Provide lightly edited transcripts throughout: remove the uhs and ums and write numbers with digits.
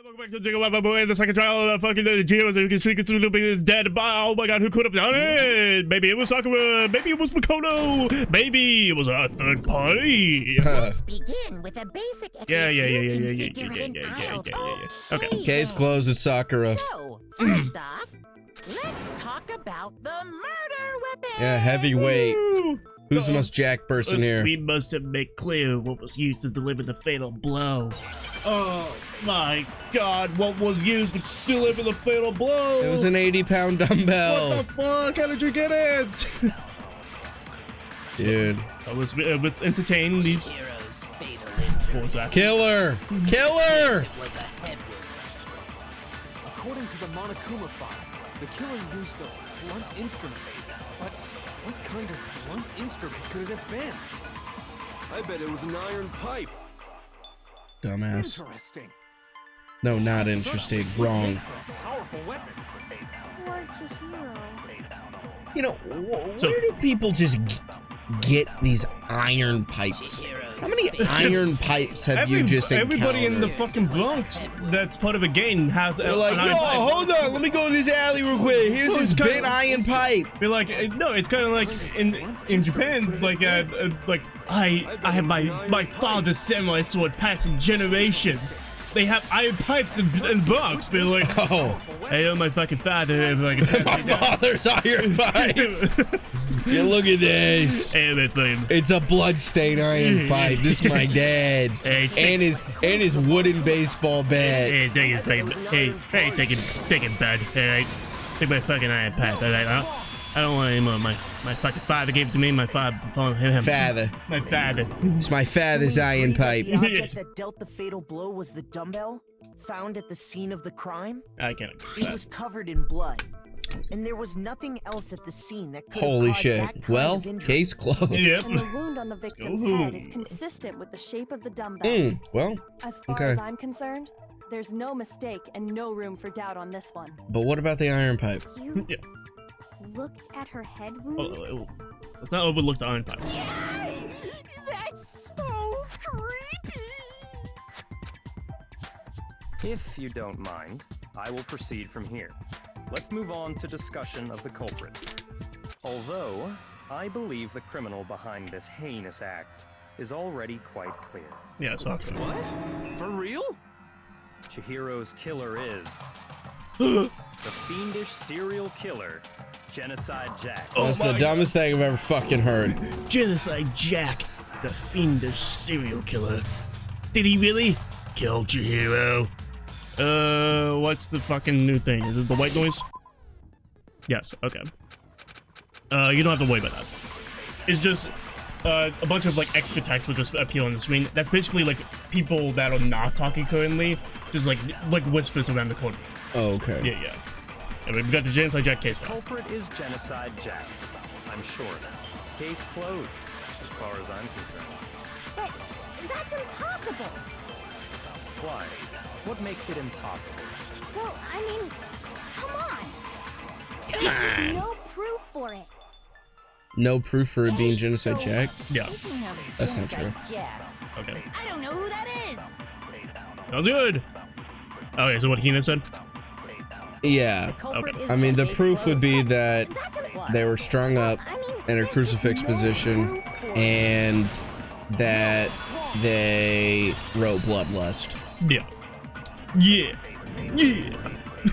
Welcome back to Danganronpa, the second trial of the fucking Geo, so you can streak it through is dead. Oh my god, who could have done it? Maybe it was Sakura, maybe it was Makoto, maybe it was a third party. Let's begin with a basic Yeah. Okay. Case closed at Sakura. So, first off, let's talk about the murder weapon. Yeah, heavyweight. Who's the most jacked person here? We must have made clear what was used to deliver the fatal blow. Oh my god, what was used to deliver the fatal blow? It was an 80-pound dumbbell. What the fuck? How did you get it? Dude. Let's entertain these. Killer! Killer! According to the Monokuma file, the killer used a blunt instrument. But what kind of blunt instrument could it have been? I bet it was an iron pipe. Dumbass. Interesting. No, not interesting. Wrong. Powerful weapon. You know, where do people just get these iron pipes? How many iron pipes have you just encountered? Everybody in the fucking Bronx that's part of a gang has They're like, yo, hold on, let me go in this alley real quick. Here's this big iron pipe. They're like, no, it's kind of like in Japan, like I have my father's samurai sword passed in generations. They have iron pipes in Bronx, but like, oh, hey, my fucking father, like, my father's iron pipe. Yeah, look at this. It's a bloodstained iron pipe. This is my dad's, and his wooden baseball bat. Hey, take it, bud. Hey, take my fucking iron pipe. I don't want any more. My fucking father gave it to me. My father. My father. It's my father's iron pipe. The object that dealt the fatal blow was the dumbbell found at the scene of the crime. I can't. It was covered in blood, and there was nothing else at the scene that could Holy have caused shit. that kind Well, of injury. case closed. Yep. And the wound on the victim's head is consistent with the shape of the dumbbell. Well, As far okay. as I'm concerned, there's no mistake and no room for doubt on this one. but what about the iron pipe? You Yeah. looked at her head wound? Let's not overlook the iron pipe. Yes! That's so creepy! If you don't mind, I will proceed from here. Let's move on to discussion of the culprit. Although, I believe the criminal behind this heinous act is already quite clear. Yeah, it's not good. What? For real? Chihiro's killer is the fiendish serial killer, Genocide Jack. That's the dumbest thing I've ever fucking heard. Genocide Jack, the fiendish serial killer. Did he really kill Chihiro? What's the fucking new thing? Is it the white noise? Yes, okay. You don't have to worry about that. It's just a bunch of like extra text will just appear on the screen. That's basically like people that are not talking currently, just like whispers around the corner. Oh, okay. Yeah. And we've got the Genocide Jack case now. Culprit is Genocide Jack. I'm sure. Case closed, as far as I'm concerned. But that's impossible. Why? What makes it impossible? Well, I mean, come on. There's no proof for it. No proof for it being Genocide Jack? Yeah. Speaking of That's not true. Genocide Jack, Okay. I don't know who that is. That was good. Okay, so what Hina said? Yeah. Culprit Okay. is I mean, the Case proof would be closed. that they were strung up in a crucifix position and that they wrote bloodlust. Yeah.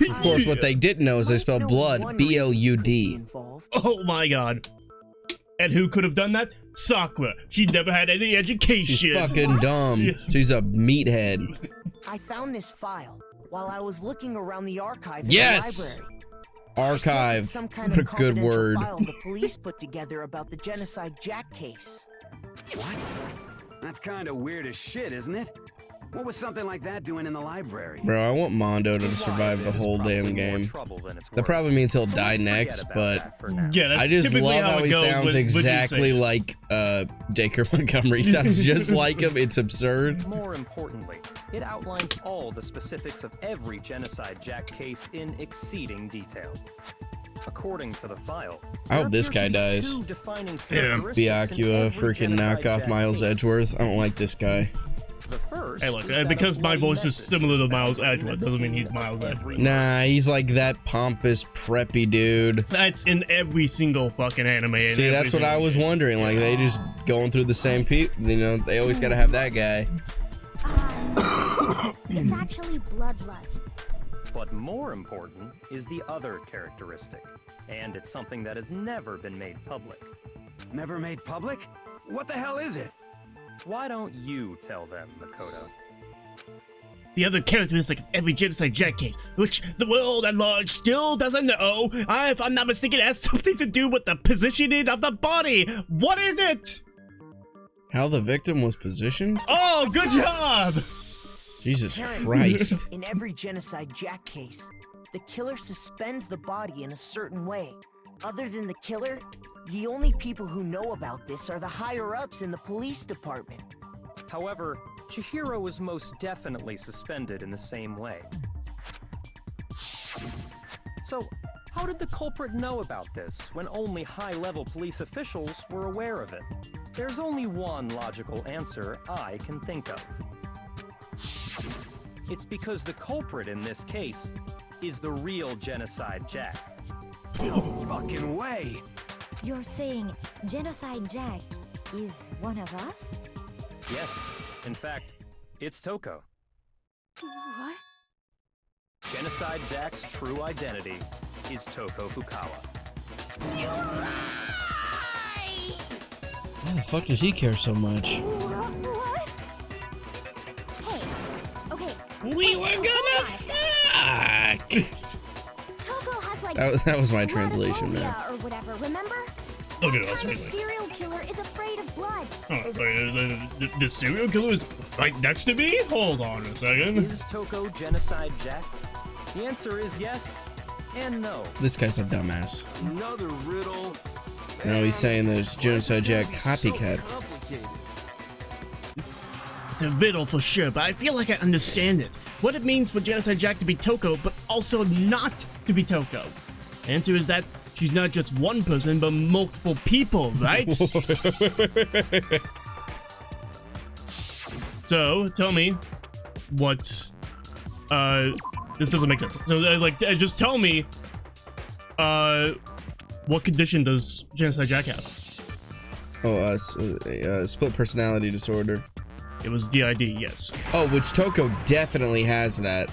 Of course, what they didn't know is they spelled blood, B-L-U-D. Oh my god. And who could have done that? Sakura. She never had any education. She's fucking dumb. She's a meathead. I found this file while I was looking around the archive Yes! in the library. Archive. It's some kind What a of good confidential word. file the police put together about the Genocide Jack case. What? That's kind of weird as shit, isn't it? What was something like that doing in the library? Bro, I want Mondo to survive the whole damn game. That probably means he'll die next, but Yeah, that's I just typically love how it he goes sounds with exactly Insane. like Dacre Montgomery. He sounds just like him. It's absurd. More importantly, it outlines all the specifics of every Genocide Jack case in exceeding detail. According to the file, I hope this guy dies. Defining Yeah. Byakuya, freaking knockoff Miles Edgeworth. I don't like this guy. The first Hey, look, is that because a my bloody voice is message similar to Miles found Edgewood in the doesn't mean he's scene Miles of Edgewood. every Nah, he's like that pompous, preppy dude. That's in every single fucking anime. in See, every that's what I single was game. wondering. Like, they just going through the same people. You know, they always gotta have that guy. It's actually bloodlust. But more important is the other characteristic, and it's something that has never been made public. Never made public? What the hell is it? Why don't you tell them, Makoto? The other characteristic of every genocide Jack case, which the world at large still doesn't know, if I'm not mistaken, it has something to do with the positioning of the body. What is it? How the victim was positioned? Oh, good job! Jesus Apparently, Christ. In every genocide Jack case, the killer suspends the body in a certain way. Other than the killer, the only people who know about this are the higher-ups in the police department. However, Chihiro was most definitely suspended in the same way. So, how did the culprit know about this when only high-level police officials were aware of it? There's only one logical answer I can think of. It's because the culprit in this case is the real Genocide Jack. No fucking way! You're saying Genocide Jack is one of us? Yes, in fact, it's Toko. What? Genocide Jack's true identity is Toko Fukawa. Why the fuck does he care so much? What? Hey, okay. We were gonna fuck! Toko has like That was my translation, man. blood or whatever, remember? Okay, That that's kind right. of serial killer is afraid of blood. Oh, sorry, the serial killer is right next to me? Hold on a second. Is Toko Genocide Jack? The answer is yes and no. This guy's a dumbass. Another riddle. No, he's saying there's Genocide Jack copycat. Complicated. It's a riddle for sure, but I feel like I understand it. What it means for Genocide Jack to be Toko, but also not to be Toko. The answer is that she's not just one person, but multiple people, right? So, tell me what, this doesn't make sense. So, just tell me, what condition does Genocide Jack have? Oh, split personality disorder. It was DID, yes. Oh, which Toko definitely has that.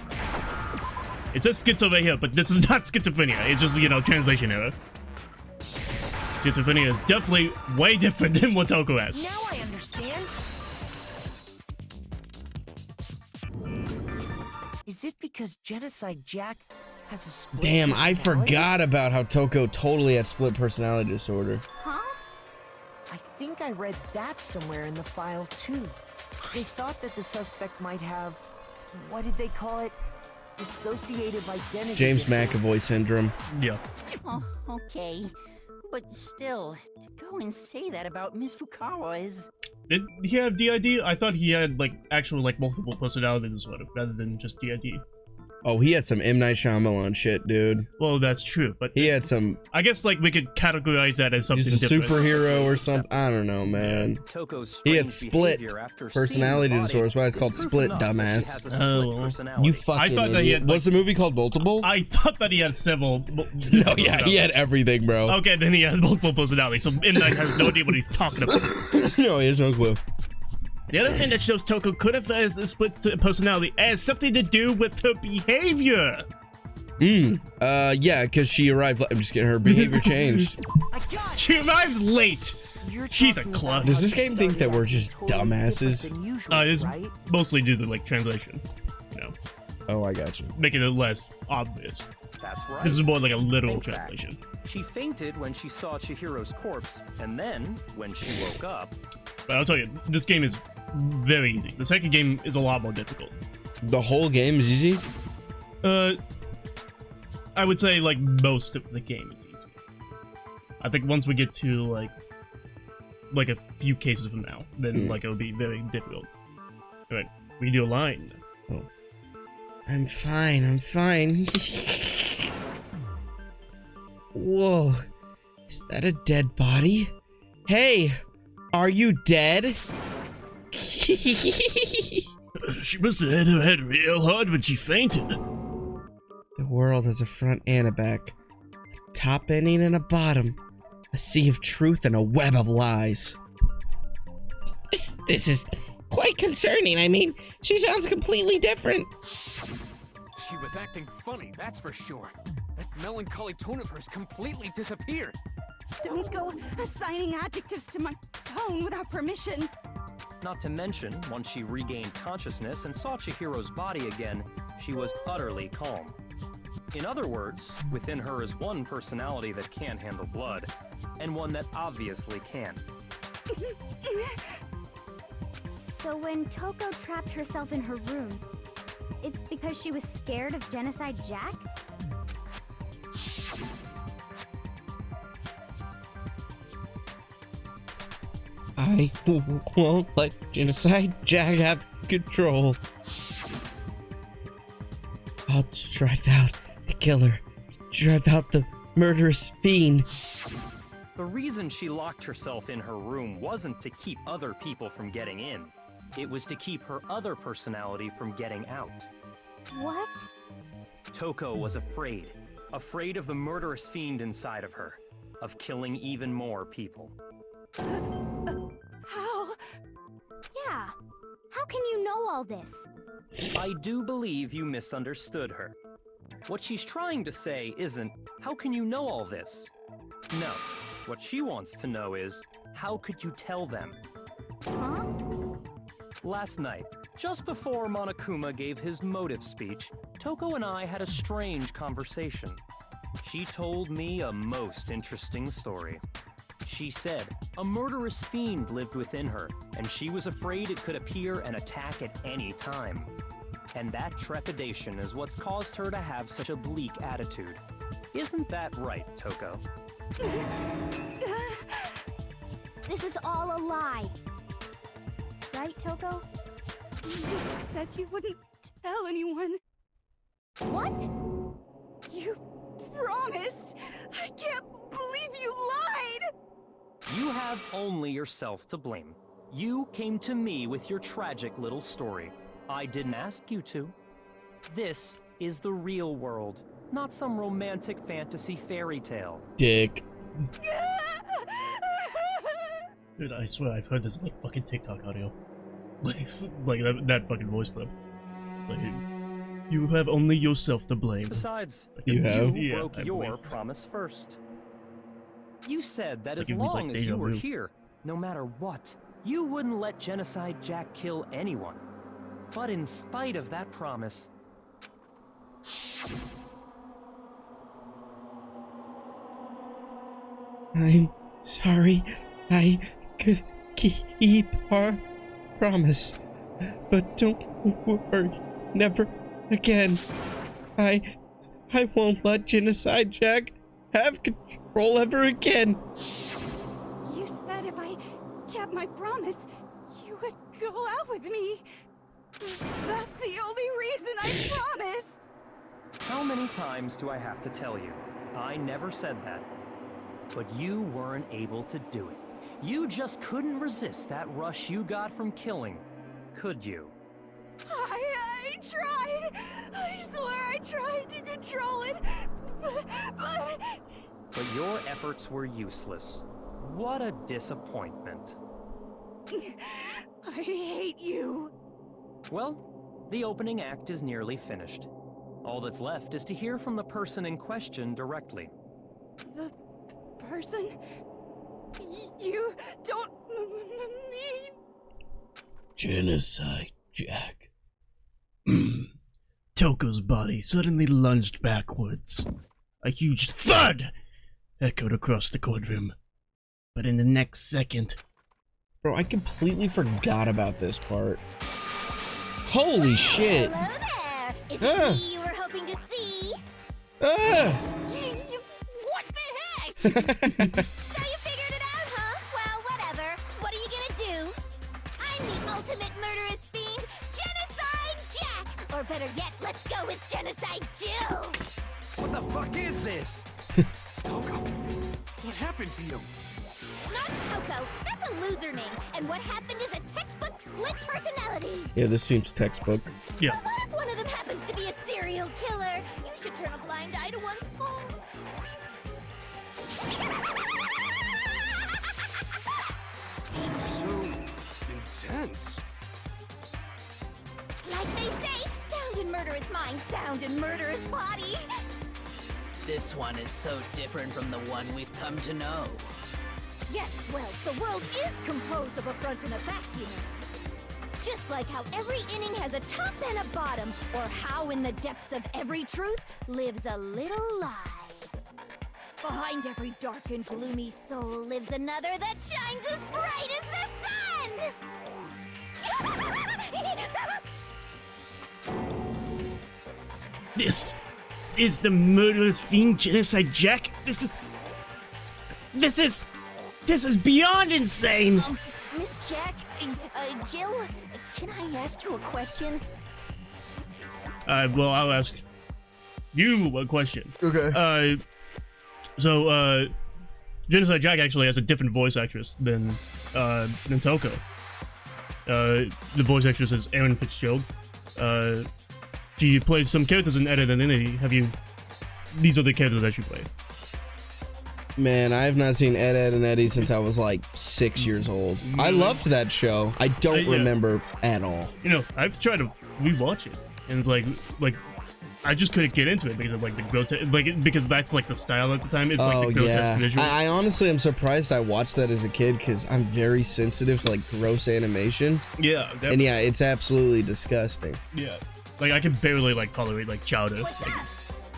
It says schizo right here, but this is not schizophrenia. It's just, translation error. Schizophrenia is definitely way different than what Toko has. Now I understand. Is it because Genocide Jack has a split Damn, I personality? forgot about how Toko totally had split personality disorder. Huh? I think I read that somewhere in the file too. They thought that the suspect might have, what did they call it? Dissociative identity James disorder. McAvoy syndrome. Yeah. Oh, okay. But still, to go and say that about Miss Fukawa is... Did he have DID? I thought he had, actual, multiple personality disorder, rather than just DID. Oh, he had some M. Night Shyamalan shit, dude. Well, that's true, but He had some... I guess, we could categorize that as something He's a different. superhero or something. I don't know, man. Toko's He had strange split behavior after personality seeing the disorder. That's why it's body called is proof split, enough that she dumbass. has a split Oh, well. personality. You fucking I thought that he idiot. had, Was the movie called Multiple? I thought that he had several... No, yeah, he had everything, bro. Okay, then he has multiple personalities, so M. Night has no idea what he's talking about. No, he has no clue. The other thing that shows Toko could have the split personality has something to do with her behavior. Yeah, because she arrived. I'm just kidding. Her behavior changed. I got it. She arrived late. You're She's a talking klutz. about Does how this you game think started that we're out just totally dumbasses? different than usual, It's right? mostly due to translation, Oh, I got you. making it less obvious. That's right. This is more like a literal Think back. translation. She fainted when she saw Chihiro's corpse, and then, when she woke up, But I'll tell you, this game is very easy. The second game is a lot more difficult. The whole game is easy. I would say most of the game is easy. I think once we get to like a few cases from now, then it'll be very difficult. All right, we can do a line. Oh. I'm fine. I'm fine. Whoa. Is that a dead body? Hey, are you dead? She must have hit her head real hard when she fainted. The world has a front and a back, a top ending and a bottom, a sea of truth and a web of lies. This is quite concerning. I mean, she sounds completely different. She was acting funny, that's for sure. That melancholy tone of hers completely disappeared. Don't go assigning adjectives to my tone without permission. Not to mention, once she regained consciousness and saw Chihiro's body again, she was utterly calm. In other words, within her is one personality that can't handle blood, and one that obviously can. So when Toko trapped herself in her room, it's because she was scared of Genocide Jack? I won't let Genocide Jack have control. I'll drive out the killer, drive out the murderous fiend. The reason she locked herself in her room wasn't to keep other people from getting in. It was to keep her other personality from getting out. What? Toko was afraid. Afraid of the murderous fiend inside of her. Of killing even more people. How? Yeah. How can you know all this? I do believe you misunderstood her. What she's trying to say isn't, how can you know all this? No. What she wants to know is, how could you tell them? Huh? Last night, just before Monokuma gave his motive speech, Toko and I had a strange conversation. She told me a most interesting story. She said a murderous fiend lived within her, and she was afraid it could appear and attack at any time. And that trepidation is what's caused her to have such a bleak attitude. Isn't that right, Toko? This is all a lie. Right, Toko? You said you wouldn't tell anyone. What? You promised! I can't believe you lied! You have only yourself to blame. You came to me with your tragic little story. I didn't ask you to. This is the real world, not some romantic fantasy fairy tale. Dick. Dude, I swear I've heard this like fucking TikTok audio. Like that fucking voice clip. Like, you have only yourself to blame. Besides, Like, you yeah, broke I your believe. promise first. You said that Like as it would be long like as you deja were vu. here, no matter what, you wouldn't let Genocide Jack kill anyone. But in spite of that promise, I'm sorry I could keep our promise. But don't worry, never again. I won't let Genocide Jack have control ever again. You said if I kept my promise, you would go out with me. That's the only reason I promised. how many times do I have to tell you? I never said that. But you weren't able to do it. You just couldn't resist that rush you got from killing, could you? I tried. I swear I tried to control it, But your efforts were useless. What a disappointment. I hate you. Well, the opening act is nearly finished. All that's left is to hear from the person in question directly. The person you don't mean. Genocide Jack. Toko's body suddenly lunged backwards. A huge thud echoed across the courtroom. But in the next second... Bro, I completely forgot about this part. Holy shit! Hello there! Is Ah. it me you were hoping to see? Ah! What the heck? So you figured it out, huh? Well, whatever. What are you gonna do? I'm the ultimate murderous fiend, Genocide Jack! Or better yet, let's go with Genocide Jill! What the fuck is this? Toko, what happened to you? Not Toko. That's a loser name. And what happened is a textbook split personality. Yeah, this seems textbook. Yeah. But what if one of them happens to be a serial killer? You should turn a blind eye to one's faults. So intense. Like they say, sound in murderous mind, sound in murderous body. This one is so different from the one we've come to know. Yes, well, the world is composed of a front and a back, you know. Just like how every inning has a top and a bottom, or how in the depths of every truth lives a little lie. Behind every dark and gloomy soul lives another that shines as bright as the sun! This is the murderous fiend Genocide Jack. This is beyond insane. Miss Jack, Jill, can I ask you a question? Well, I'll ask you a question. Okay. So, Genocide Jack actually has a different voice actress than Toko. The voice actress is Erin Fitzgerald. She plays some characters in Ed, Edd n Eddy. These are the characters that she played. Man, I have not seen Ed, Edd n Eddy since I was like 6 years old. I loved that show. I don't remember at all. You know, I've tried to rewatch it, and it's like I just couldn't get into it because of like the grotesque, because that's like the style at the time. It's like the grotesque visuals. I honestly am surprised I watched that as a kid because I'm very sensitive to like gross animation. Yeah, definitely. And yeah, it's absolutely disgusting. Yeah, like I can barely like tolerate like chowder. Like,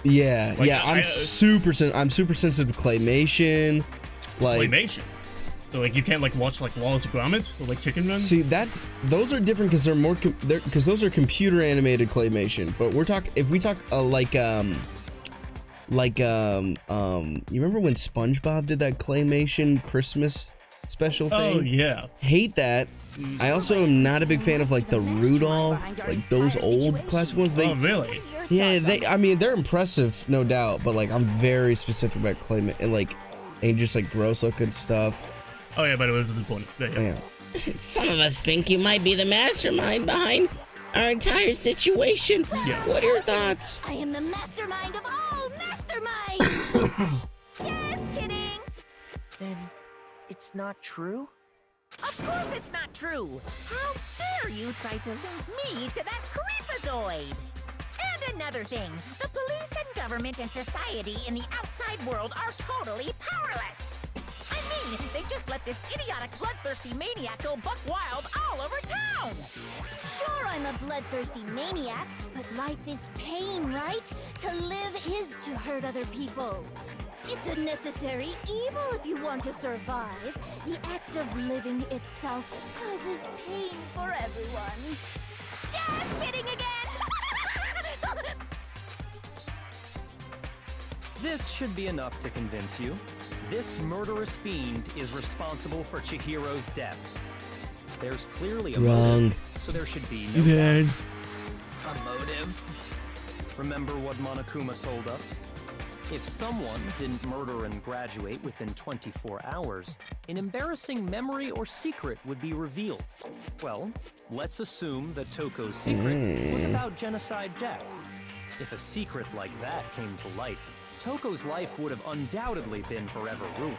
yeah, like, yeah, I'm super sensitive to claymation. Like claymation. So like you can't like watch like Wallace and Gromit or like Chicken Run. See, those are different because they're more because those are computer animated claymation. But if we talk you remember when SpongeBob did that claymation Christmas special thing? Oh yeah. Hate that. I also am not a big fan of like the Rudolph, like those old classic ones. Oh really? Yeah, I mean they're impressive, no doubt. But like I'm very specific about claymation and just like gross looking stuff. Oh yeah, by the way, this is important. Yeah. Some of us think you might be the mastermind behind our entire situation. Yeah. What are your thoughts? I am the mastermind of all masterminds! Just kidding! Then it's not true? Of course it's not true. How dare you try to link me to that creepazoid? And another thing, the police and government and society in the outside world are totally powerless. I mean, they just let this idiotic, bloodthirsty maniac go buck wild all over town. Sure, I'm a bloodthirsty maniac, but life is pain, right? To live is to hurt other people. It's a necessary evil if you want to survive. The act of living itself causes pain for everyone. Just kidding again! This should be enough to convince you. This murderous fiend is responsible for Chihiro's death. There's clearly a motive, so there should be no doubt. A motive? Remember what Monokuma told us? If someone didn't murder and graduate within 24 hours, an embarrassing memory or secret would be revealed. Well, let's assume that Toko's secret was about Genocide Jack. If a secret like that came to light, Toko's life would have undoubtedly been forever ruined.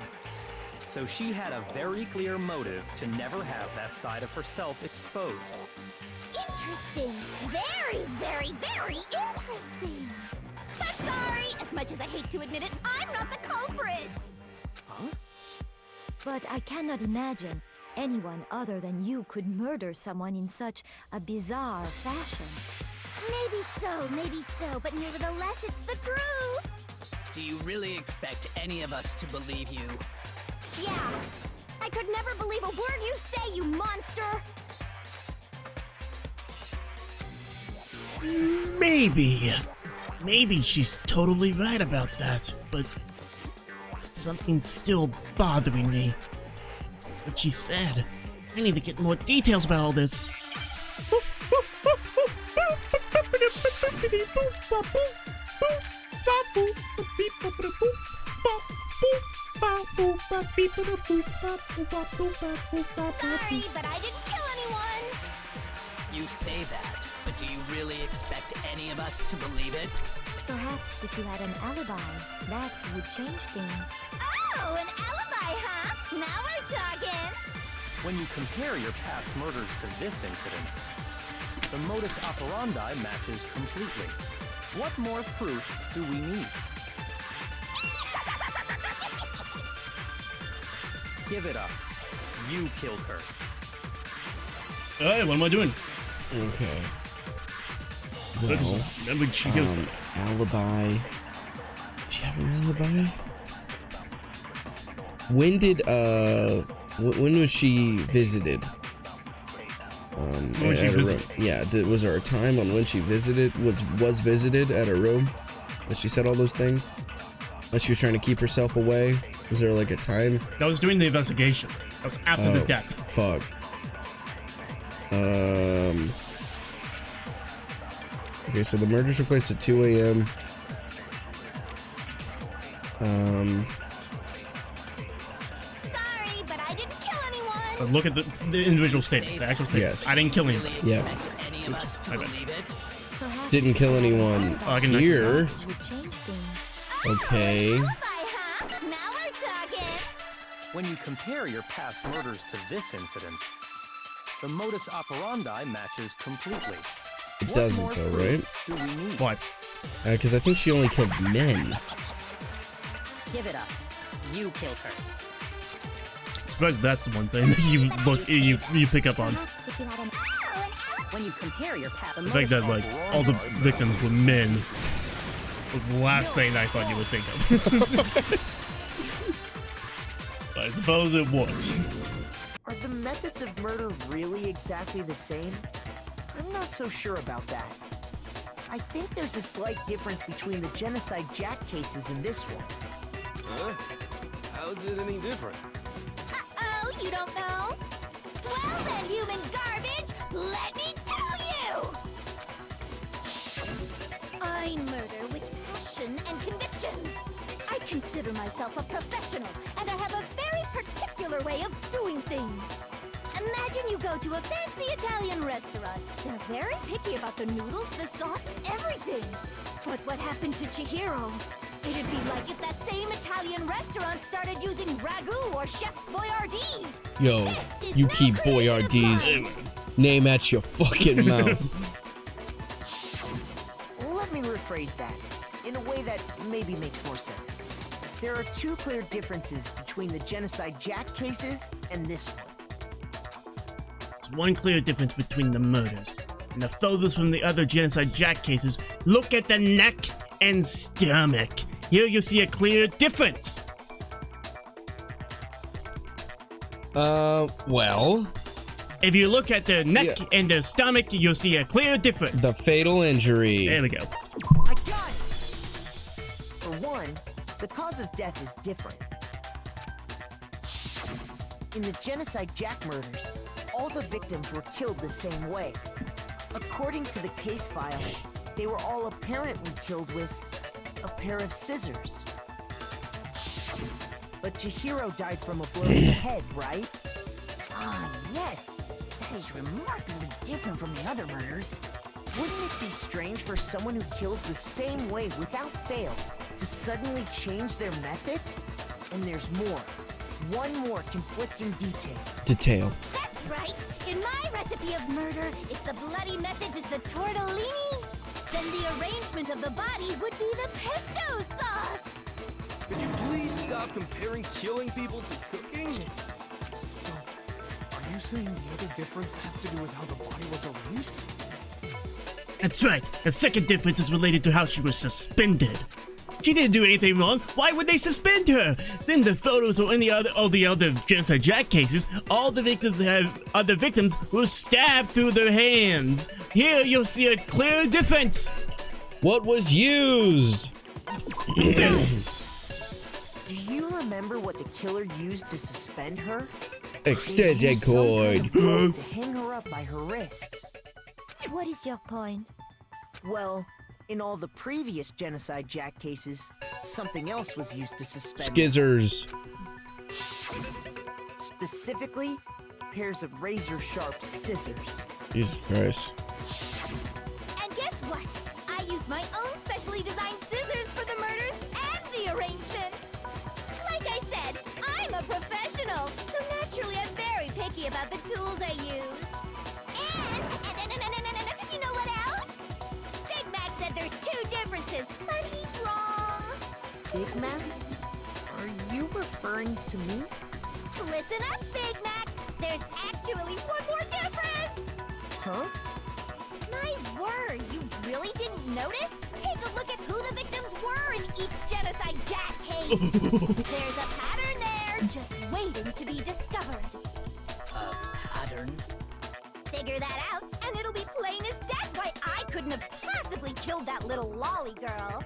So she had a very clear motive to never have that side of herself exposed. Interesting. Very, very, very interesting. But sorry, as much as I hate to admit it, I'm not the culprit. Huh? But I cannot imagine anyone other than you could murder someone in such a bizarre fashion. Maybe so, but nevertheless, it's the truth. Do you really expect any of us to believe you? Yeah. I could never believe a word you say, you monster. Maybe she's totally right about that, but something's still bothering me. What she said. I need to get more details about all this. but I didn't kill anyone. You say that, but do you really expect any of us to believe it? Perhaps if you had an alibi, that would change things. Oh, an alibi, huh? Now we're talking. When you compare your past murders to this incident, the modus operandi matches completely. What more proof do we need? Give it up. You killed her. Hey, what am I doing? Okay. Well, remember she gives me alibi. Did she have an alibi? When did when was she visited? When she visited? Yeah, was there a time on when she visited? Was visited at her room? That she said all those things? That she was trying to keep herself away? Was there like a time? That was during the investigation. That was after the death. Fuck. Okay, so the murders were placed at 2 a.m. Sorry, but I didn't kill anyone. But look at the individual statement, the actual statement. Yes. I didn't kill anyone. Yeah. Oops, my bad. Didn't kill anyone here. Okay. Alibi, huh? Now we're talking. When you compare your past murders to this incident, the modus operandi matches completely. It doesn't though, right? Do we need? What? Because I think she only killed men. Give it up. You killed her. I suppose that's the one thing that you pick up on. When you compare your past, The fact that like all the victims were men was the last thing I thought you would think of. But I suppose it was. Are the methods of murder really exactly the same? I'm not so sure about that. I think there's a slight difference between the Genocide Jack cases and this one. Huh? How's it any different? Uh-oh, you don't know? Well then, human garbage, let me tell you! I murder with passion and conviction. I consider myself a professional, and I have a very particular way of doing things. Imagine you go to a fancy Italian restaurant. They're very picky about the noodles, the sauce, everything. But what happened to Chihiro? It'd be like if that same Italian restaurant started using ragu or Chef Boyardee. Yo, you keep Boyardee's name at your fucking mouth. Let me rephrase that in a way that maybe makes more sense. There are two clear differences between the Genocide Jack cases and this one. There's one clear difference between the murders. And the photos from the other Genocide Jack cases, look at the neck and stomach. Here you see a clear difference. Well, if you look at the neck and the stomach, you'll see a clear difference. The fatal injury. There we go. I got it! For one, the cause of death is different. In the Genocide Jack murders, all the victims were killed the same way. According to the case file, they were all apparently killed with a pair of scissors. But Chihiro died from a blow to the head, right? Ah, yes. That is remarkably different from the other murders. Wouldn't it be strange for someone who kills the same way without fail to suddenly change their method? And there's more. One more conflicting detail. That's right! In my recipe of murder, if the bloody message is the tortellini, then the arrangement of the body would be the pesto sauce! Could you please stop comparing killing people to cooking? So, are you saying the other difference has to do with how the body was arranged? That's right. The second difference is related to how she was suspended. She didn't do anything wrong. Why would they suspend her? In the photos or any other Genocide Jack cases, all the victims were stabbed through their hands. Here you'll see a clear difference. What was used? Do you remember what the killer used to suspend her? Extension cord. To hang her up by her wrists. What is your point? Well, In all the previous Genocide Jack cases, something else was used to suspend Skizzers. Specifically, pairs of razor-sharp scissors. Jesus Christ. And guess what? I used my own specially designed scissors for the murders and the arrangement. Like I said, I'm a professional, so naturally I'm very picky about the tools I use. And you know what else? Big Mac said there's 2 differences, but he's wrong. Big Mac? Are you referring to me? Listen up, Big Mac. There's actually one more difference. Huh? My word, you really didn't notice? Take a look at who the victims were in each Genocide Jack case. There's a pattern there, just waiting to be discovered. A pattern? Figure that out, and it'll be plain as death why I couldn't have possibly killed that little lolly girl.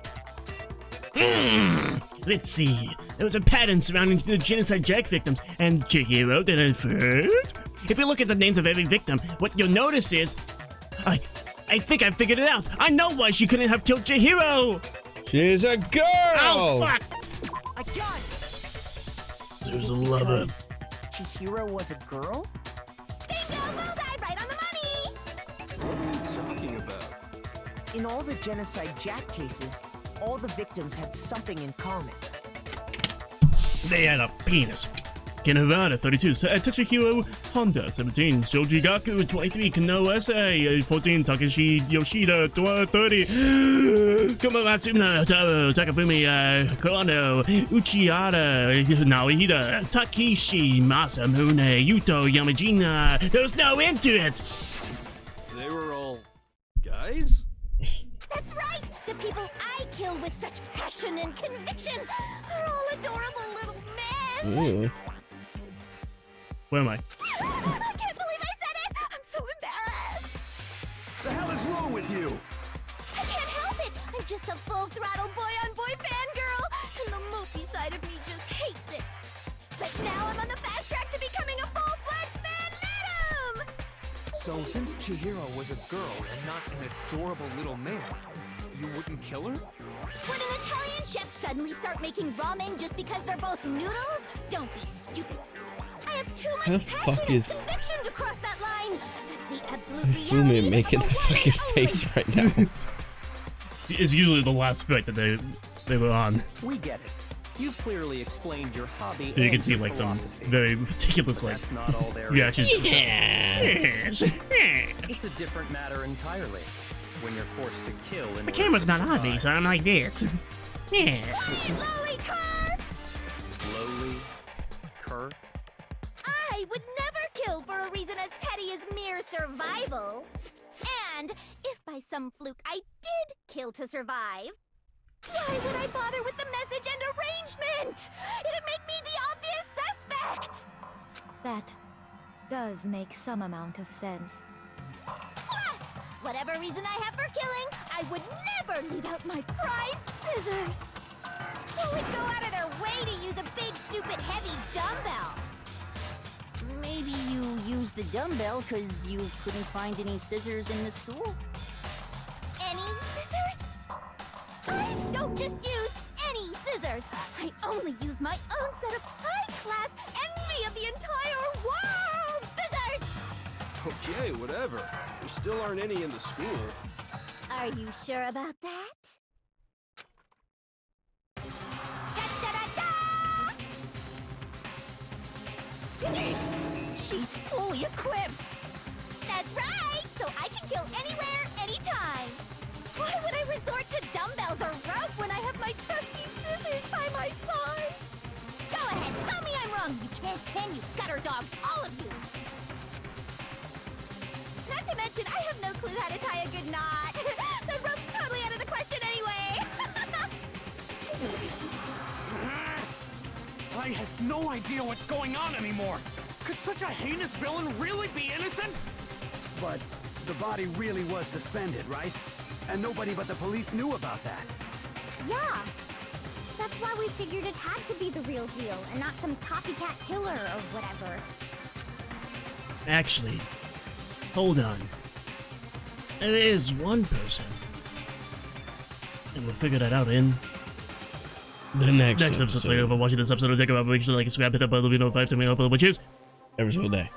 Let's see. There was a pattern surrounding the Genocide Jack victims, and Chihiro did it first. If you look at the names of every victim, what you'll notice is... I think I figured it out. I know why she couldn't have killed Chihiro. She's a girl. Oh, fuck. I got it. There's a lover. Chihiro was a girl? Bingo! Bullseye! Right on the money! What are you talking about? In all the Genocide Jack cases, all the victims had something in common. They had a penis. Ken Havada, 32, Tetsuhiro Honda, 17, Shoji Gaku, 23, Kano S.A., 14, Takeshi Yoshida, 30, Kumamatsuno, Taro, Takafumi, Kono, Uchiha, Naohida, Takeshi, Masamune, Yuto, Yamajina. There was no end to it! They were all guys? That's right! The people I kill with such passion and conviction are all adorable little men! Ooh. Where am I? I can't believe I said it! I'm so embarrassed! The hell is wrong with you? I can't help it! I'm just a full-throttle boy-on-boy fangirl, and the movie side of me just hates it. But now I'm on the fast track to becoming a full-fledged fan madam! So since Chihiro was a girl and not an adorable little man, you wouldn't kill her? Would an Italian chef suddenly start making ramen just because they're both noodles? Don't be stupid. I have too much How the passion fuck and is conviction to cross that line. That's the absolute Fumi reality making of a a fucking woman face only. right now? It's usually the last bit that they were on. We get it. You've clearly explained your hobby So you and can see your like some philosophy. very meticulous like That's not all there reactions. is. Yes. It's a different matter entirely. When you're forced to kill in The order camera's to not on me, survive. so I'm like this. Yeah. Slowly, Kerr! Slowly, Kerr. I would never kill for a reason as petty as mere survival. And if by some fluke I did kill to survive, why would I bother with the message and arrangement? It'd make me the obvious suspect. That does make some amount of sense. Plus, whatever reason I have for killing, I would never leave out my prized scissors. Who would go out of their way to use a big, stupid, heavy dumbbell? Maybe you used the dumbbell because you couldn't find any scissors in the school? Any scissors? I don't just use any scissors. I only use my own set of high-class envy of the entire world scissors! Okay, whatever. There still aren't any in the school. Are you sure about that? She's fully equipped! That's right! So I can kill anywhere, anytime! Why would I resort to dumbbells or rope when I have my trusty scissors by my side? Go ahead, tell me I'm wrong! You can't can, you gutter dogs, all of you! Not to mention, I have no clue how to tie a good knot! So rope's totally out of the question anyway! I have no idea what's going on anymore! Could such a heinous villain really be innocent? But the body really was suspended, right? And nobody but the police knew about that. Yeah. That's why we figured it had to be the real deal, and not some copycat killer or whatever. Actually, hold on. There is one person And we'll figure that out in the next episode. So, for watching this episode, take a make sure to like, subscribe, hit that bell, let me know 5 to me, I'll cheers every single day.